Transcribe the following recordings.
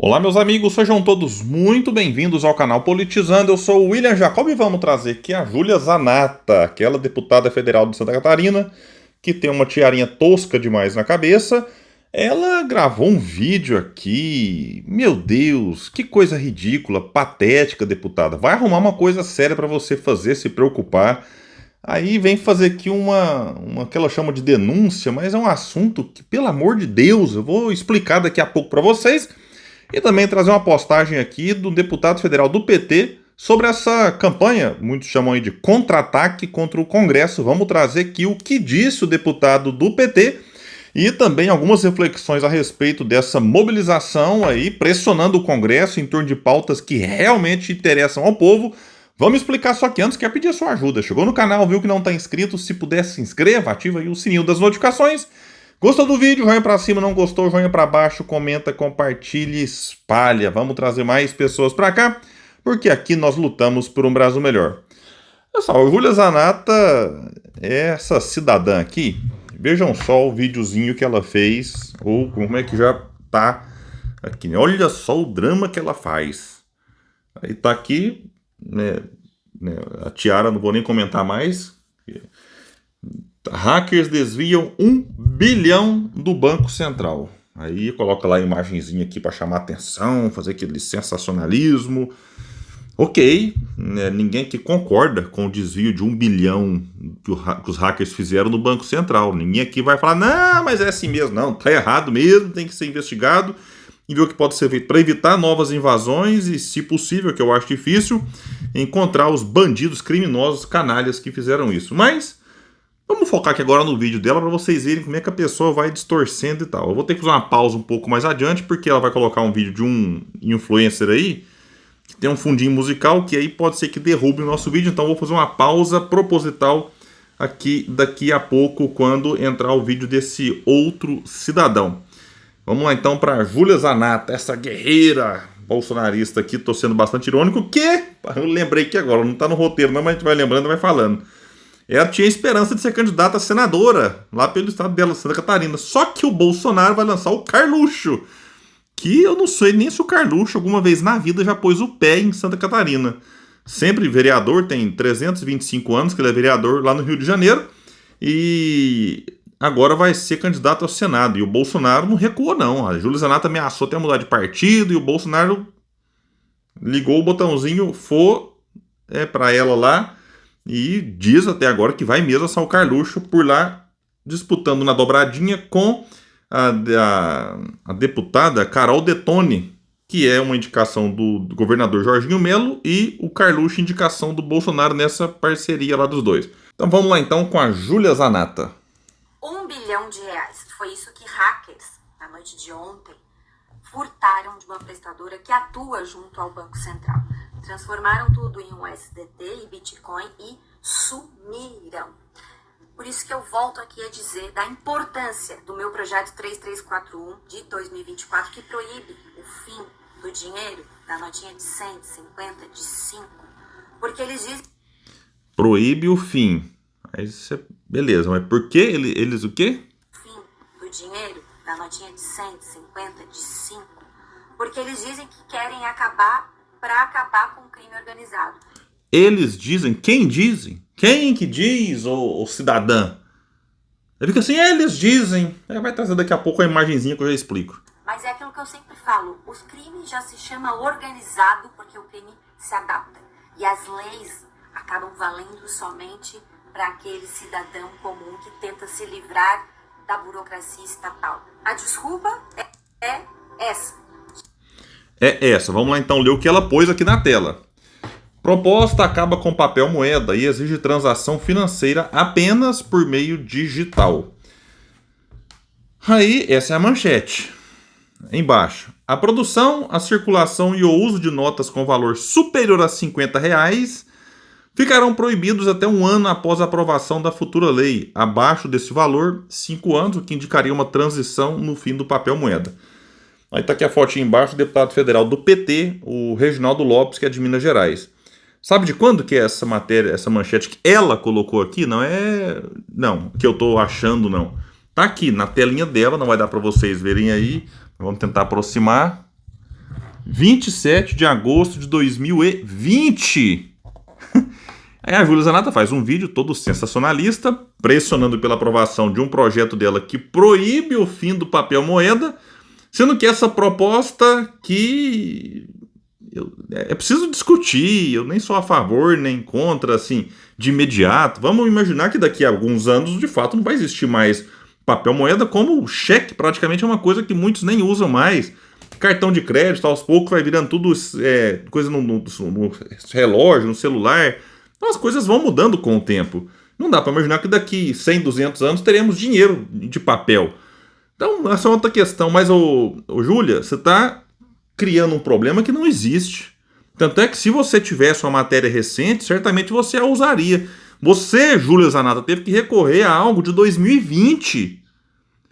Olá, meus amigos, sejam todos muito bem-vindos ao canal Politizando. Eu sou o William Jacob e vamos trazer aqui a Júlia Zanatta, aquela deputada federal de Santa Catarina, que tem uma tiarinha tosca demais na cabeça. Ela gravou um vídeo aqui. Meu Deus, que coisa ridícula, patética, deputada. Vai arrumar uma coisa séria para você fazer, se preocupar. Aí vem fazer aqui uma que ela chama de denúncia, mas é um assunto que, pelo amor de Deus, eu vou explicar daqui a pouco para vocês. E também trazer uma postagem aqui do deputado federal do PT sobre essa campanha, muitos chamam aí de contra-ataque contra o Congresso. Vamos trazer aqui o que disse o deputado do PT e também algumas reflexões a respeito dessa mobilização aí, pressionando o Congresso em torno de pautas que realmente interessam ao povo. Vamos explicar, só que antes quero pedir a sua ajuda. Chegou no canal, viu que não está inscrito, se puder se inscreva, ativa aí o sininho das notificações. Gostou do vídeo? Joinha pra cima, não gostou? Joinha pra baixo, comenta, compartilha, espalha. Vamos trazer mais pessoas pra cá, porque aqui nós lutamos por um Brasil melhor. Pessoal, a Júlia Zanatta é essa cidadã aqui. Vejam só o videozinho que ela fez, ou como é que já tá aqui. Olha só o drama que ela faz. Aí tá aqui, né, a tiara, não vou nem comentar mais. Hackers desviam 1 bilhão do Banco Central. Aí coloca lá a imagenzinha aqui para chamar atenção, fazer aquele sensacionalismo. Ok, né, ninguém que concorda com o desvio de 1 bilhão que os hackers fizeram no Banco Central. Ninguém aqui vai falar, não, mas é assim mesmo. Não, tá errado mesmo, tem que ser investigado e ver o que pode ser feito para evitar novas invasões e, se possível, que eu acho difícil, encontrar os bandidos criminosos, canalhas que fizeram isso. Mas vamos focar aqui agora no vídeo dela para vocês verem como é que a pessoa vai distorcendo e tal. Eu vou ter que fazer uma pausa um pouco mais adiante, porque ela vai colocar um vídeo de um influencer aí, que tem um fundinho musical, que aí pode ser que derrube o nosso vídeo. Então eu vou fazer uma pausa proposital aqui daqui a pouco, quando entrar o vídeo desse outro cidadão. Vamos lá então para Júlia Zanatta, essa guerreira bolsonarista aqui. Tô sendo bastante irônico, que eu lembrei que agora, não tá no roteiro não, mas a gente vai lembrando e vai falando. Ela tinha esperança de ser candidata a senadora lá pelo estado dela, Santa Catarina. Só que o Bolsonaro vai lançar o Carluxo, que eu não sei nem se o Carluxo alguma vez na vida já pôs o pé em Santa Catarina. Sempre vereador, tem 325 anos que ele é vereador lá no Rio de Janeiro. E agora vai ser candidato ao Senado. E o Bolsonaro não recuou não. A Júlia Zanatta ameaçou até mudar de partido e o Bolsonaro ligou o botãozinho para ela lá. E diz até agora que vai mesmo assar o Carluxo por lá, disputando na dobradinha com a deputada Carol Detone, que é uma indicação do governador Jorginho Melo, e o Carluxo, indicação do Bolsonaro nessa parceria lá dos dois. Então vamos lá então com a Júlia Zanatta. 1 bilhão de reais. Foi isso que hackers, na noite de ontem, furtaram de uma prestadora que atua junto ao Banco Central. Transformaram tudo em um USDT e Bitcoin e sumiram. Por isso que eu volto aqui a dizer da importância do meu projeto 3341 de 2024, que proíbe o fim do dinheiro, da notinha de 100, de 50, de 5. Porque eles dizem... Proíbe o fim. Beleza, mas por que eles o quê? Fim do dinheiro, da notinha de 100, de 50, de 5. Porque eles dizem que querem acabar para acabar com o crime organizado. Eles dizem? Quem dizem? Quem que diz, ô cidadã? Ele fica assim, eles dizem. Vai trazer daqui a pouco a imagenzinha que eu já explico. Mas é aquilo que eu sempre falo, os crimes já se chama organizado porque o crime se adapta. E as leis acabam valendo somente para aquele cidadão comum que tenta se livrar da burocracia estatal. A desculpa é essa. É essa. Vamos lá então ler o que ela pôs aqui na tela. Proposta acaba com papel moeda e exige transação financeira apenas por meio digital. Aí, essa é a manchete. Embaixo. A produção, a circulação e o uso de notas com valor superior a R$50 ficarão proibidos até 1 ano após a aprovação da futura lei. Abaixo desse valor, 5 anos, o que indicaria uma transição no fim do papel moeda. Aí tá aqui a fotinha embaixo, o deputado federal do PT, o Reginaldo Lopes, que é de Minas Gerais. Sabe de quando que é essa matéria, essa manchete que ela colocou aqui? Não, que eu tô achando não. Tá aqui na telinha dela, não vai dar para vocês verem aí. Vamos tentar aproximar. 27 de agosto de 2020. Aí a Júlia Zanata faz um vídeo todo sensacionalista, pressionando pela aprovação de um projeto dela que proíbe o fim do papel moeda, sendo que essa proposta que é preciso discutir, eu nem sou a favor nem contra, assim, de imediato. Vamos imaginar que daqui a alguns anos, de fato, não vai existir mais papel moeda, como o cheque praticamente é uma coisa que muitos nem usam mais. Cartão de crédito, aos poucos vai virando tudo coisa no relógio, no celular. Então as coisas vão mudando com o tempo. Não dá para imaginar que daqui 100, 200 anos teremos dinheiro de papel. Então essa é outra questão. Mas, Júlia, você está criando um problema que não existe. Tanto é que se você tivesse uma matéria recente, certamente você a usaria. Você, Júlia Zanata, teve que recorrer a algo de 2020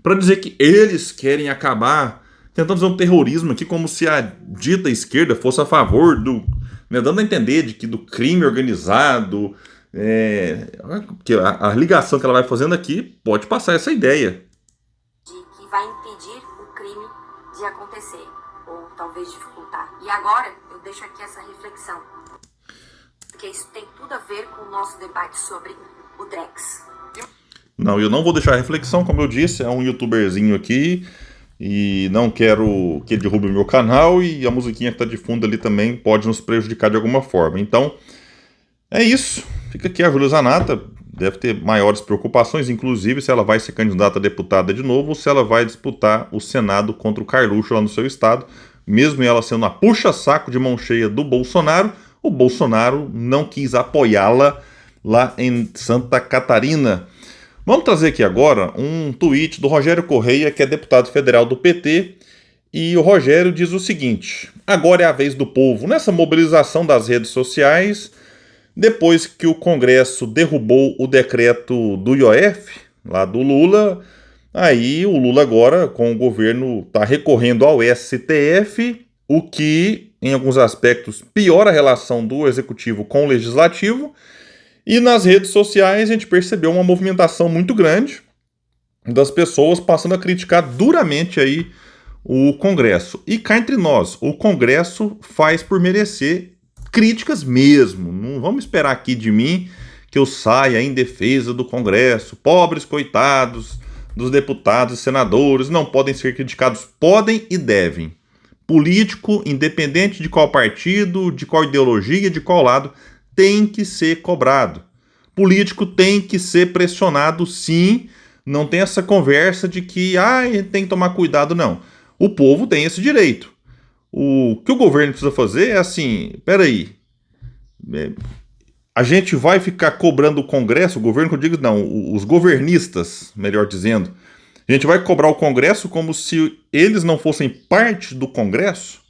para dizer que eles querem acabar, tentando fazer um terrorismo aqui, como se a dita esquerda fosse a favor do... Né, dando a entender de que do crime organizado, que a ligação que ela vai fazendo aqui pode passar essa ideia. De que vai impedir o crime de acontecer, ou talvez dificultar. E agora eu deixo aqui essa reflexão, porque isso tem tudo a ver com o nosso debate sobre o Drex. Não, eu não vou deixar a reflexão, como eu disse, é um youtuberzinho aqui, e não quero que ele derrube o meu canal, e a musiquinha que está de fundo ali também pode nos prejudicar de alguma forma. Então, é isso. Fica aqui a Júlia Zanata, deve ter maiores preocupações, inclusive se ela vai ser candidata a deputada de novo, ou se ela vai disputar o Senado contra o Carluxo lá no seu estado, mesmo ela sendo a puxa-saco de mão cheia do Bolsonaro, o Bolsonaro não quis apoiá-la lá em Santa Catarina. Vamos trazer aqui agora um tweet do Rogério Correia, que é deputado federal do PT, e o Rogério diz o seguinte: agora é a vez do povo. Nessa mobilização das redes sociais, depois que o Congresso derrubou o decreto do IOF, lá do Lula, aí o Lula agora, com o governo, está recorrendo ao STF, o que, em alguns aspectos, piora a relação do Executivo com o Legislativo. E nas redes sociais a gente percebeu uma movimentação muito grande das pessoas passando a criticar duramente aí o Congresso. E cá entre nós, o Congresso faz por merecer críticas mesmo. Não vamos esperar aqui de mim que eu saia em defesa do Congresso. Pobres coitados dos deputados e senadores não podem ser criticados. Podem e devem. Político, independente de qual partido, de qual ideologia, de qual lado, tem que ser cobrado. Político tem que ser pressionado, sim. Não tem essa conversa de que tem que tomar cuidado, não. O povo tem esse direito. O que o governo precisa fazer é assim, peraí, a gente vai ficar cobrando o Congresso, o governo que eu digo, não, os governistas, melhor dizendo, a gente vai cobrar o Congresso como se eles não fossem parte do Congresso?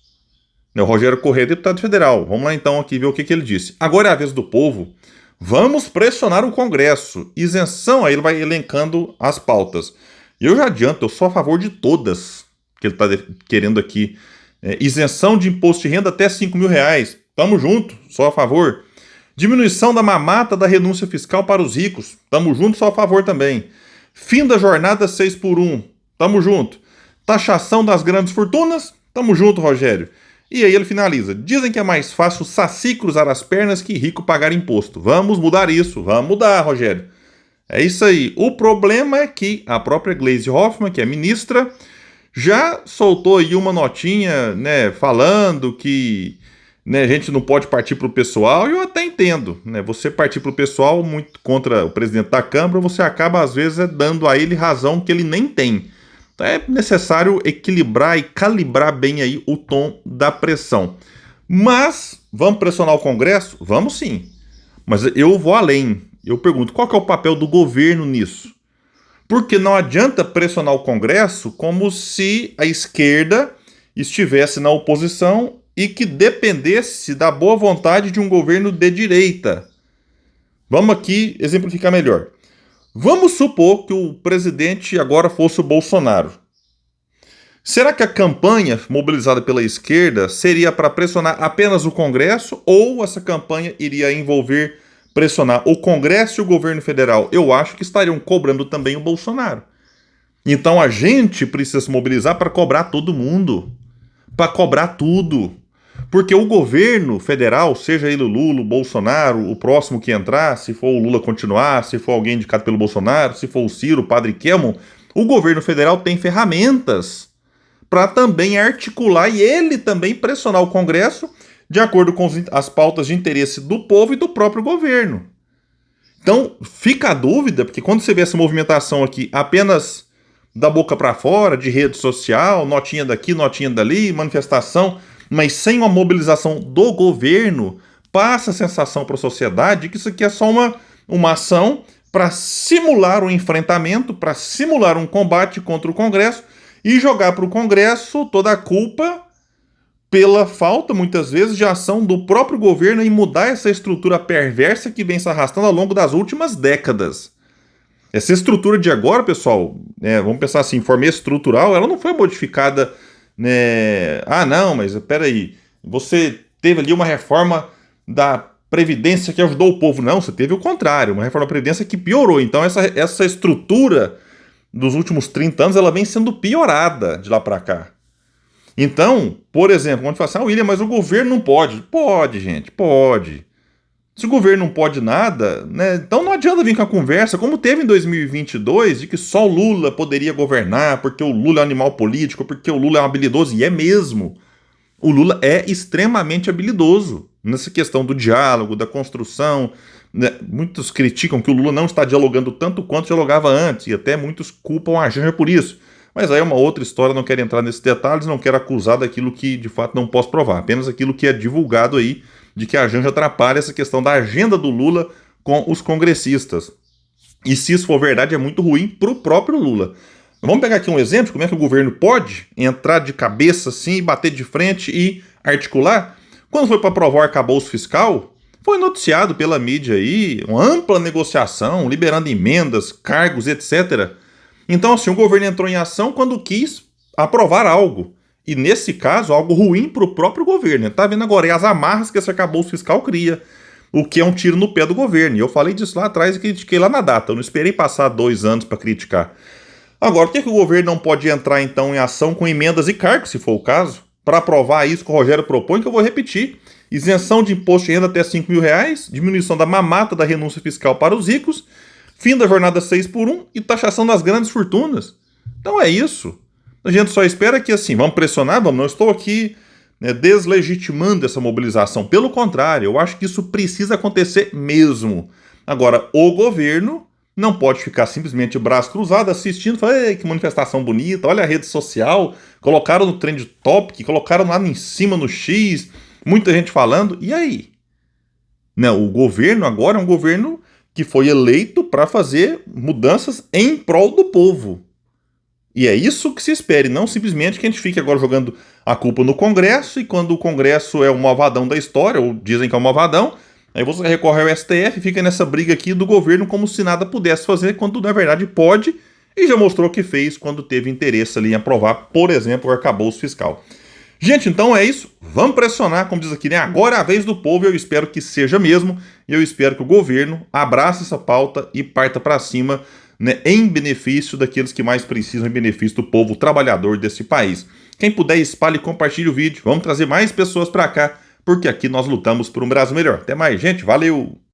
O Rogério Correia, deputado federal. Vamos lá então aqui ver o que ele disse. Agora é a vez do povo. Vamos pressionar o Congresso. Isenção, aí ele vai elencando as pautas. E eu já adianto, eu sou a favor de todas que ele está querendo aqui. Isenção de imposto de renda até R$5.000. Tamo junto, sou a favor. Diminuição da mamata da renúncia fiscal para os ricos. Tamo junto, sou a favor também. Fim da jornada 6x1. Tamo junto. Taxação das grandes fortunas. Tamo junto, Rogério. E aí ele finaliza. Dizem que é mais fácil saci cruzar as pernas que rico pagar imposto. Vamos mudar isso. Vamos mudar, Rogério. É isso aí. O problema é que a própria Gleisi Hoffmann, que é ministra, já soltou aí uma notinha, falando que a gente não pode partir para o pessoal. E eu até entendo. Você partir para o pessoal muito contra o presidente da Câmara, você acaba, às vezes, dando a ele razão que ele nem tem. Então é necessário equilibrar e calibrar bem aí o tom da pressão. Mas, vamos pressionar o Congresso? Vamos sim. Mas eu vou além. Eu pergunto, qual que é o papel do governo nisso? Porque não adianta pressionar o Congresso como se a esquerda estivesse na oposição e que dependesse da boa vontade de um governo de direita. Vamos aqui exemplificar melhor. Vamos supor que o presidente agora fosse o Bolsonaro. Será que a campanha mobilizada pela esquerda seria para pressionar apenas o Congresso ou essa campanha iria envolver pressionar o Congresso e o governo federal? Eu acho que estariam cobrando também o Bolsonaro. Então a gente precisa se mobilizar para cobrar todo mundo. para cobrar tudo. Porque o governo federal, seja ele o Lula, o Bolsonaro, o próximo que entrar, se for o Lula continuar, se for alguém indicado pelo Bolsonaro, se for o Ciro, o Padre Kelmon, o governo federal tem ferramentas para também articular e ele também pressionar o Congresso de acordo com as pautas de interesse do povo e do próprio governo. Então, fica a dúvida, porque quando você vê essa movimentação aqui apenas da boca para fora, de rede social, notinha daqui, notinha dali, manifestação, mas sem uma mobilização do governo, passa a sensação para a sociedade que isso aqui é só uma ação para simular um enfrentamento, para simular um combate contra o Congresso e jogar para o Congresso toda a culpa pela falta, muitas vezes, de ação do próprio governo em mudar essa estrutura perversa que vem se arrastando ao longo das últimas décadas. Essa estrutura de agora, pessoal, vamos pensar assim, forma estrutural, ela não foi modificada, né? Ah, não, mas peraí, você teve ali uma reforma da Previdência que ajudou o povo. Não, você teve o contrário, uma reforma da Previdência que piorou. Então essa estrutura dos últimos 30 anos, ela vem sendo piorada de lá para cá. Então, por exemplo, quando a gente fala assim, William, mas o governo não pode. Pode, gente, pode. Se o governo não pode nada, né, então não adianta vir com a conversa, como teve em 2022, de que só o Lula poderia governar, porque o Lula é um animal político, porque o Lula é um habilidoso, e é mesmo. O Lula é extremamente habilidoso nessa questão do diálogo, da construção. Né? Muitos criticam que o Lula não está dialogando tanto quanto dialogava antes, e até muitos culpam a Janja por isso. Mas aí é uma outra história, não quero entrar nesses detalhes, não quero acusar daquilo que de fato não posso provar, apenas aquilo que é divulgado aí, de que a Janja atrapalha essa questão da agenda do Lula com os congressistas. E se isso for verdade, é muito ruim para o próprio Lula. Vamos pegar aqui um exemplo de como é que o governo pode entrar de cabeça assim, bater de frente e articular. Quando foi para aprovar o arcabouço fiscal, foi noticiado pela mídia aí uma ampla negociação, liberando emendas, cargos, etc. Então, assim, o governo entrou em ação quando quis aprovar algo. E, nesse caso, algo ruim para o próprio governo. Está vendo agora? E as amarras que esse arcabouço fiscal cria. O que é um tiro no pé do governo. E eu falei disso lá atrás e critiquei lá na data. Eu não esperei passar 2 anos para criticar. Agora, por que o governo não pode entrar, então, em ação com emendas e cargos, se for o caso, para aprovar isso que o Rogério propõe, que eu vou repetir? Isenção de imposto de renda até R$5.000, diminuição da mamata da renúncia fiscal para os ricos, fim da jornada 6x1 e taxação das grandes fortunas. Então é isso. A gente só espera que, assim, vamos pressionar, vamos, não estou aqui deslegitimando essa mobilização. Pelo contrário, eu acho que isso precisa acontecer mesmo. Agora, o governo não pode ficar simplesmente braço cruzado assistindo, falar, que manifestação bonita, olha a rede social, colocaram no Trend Topic, colocaram lá em cima no X, muita gente falando, e aí? Não, o governo agora é um governo que foi eleito para fazer mudanças em prol do povo. E é isso que se espere, não simplesmente que a gente fique agora jogando a culpa no Congresso, e quando o Congresso é o malvadão da história, ou dizem que é o malvadão, aí você recorre ao STF e fica nessa briga aqui do governo como se nada pudesse fazer, quando na verdade pode, e já mostrou que fez quando teve interesse ali em aprovar, por exemplo, o arcabouço fiscal. Gente, então é isso, vamos pressionar, como diz aqui, né? Agora é a vez do povo, eu espero que seja mesmo, e eu espero que o governo abrace essa pauta e parta para cima, né, em benefício daqueles que mais precisam, em benefício do povo trabalhador desse país. Quem puder, espalhe e compartilhe o vídeo, vamos trazer mais pessoas para cá, porque aqui nós lutamos por um Brasil melhor. Até mais, gente, valeu!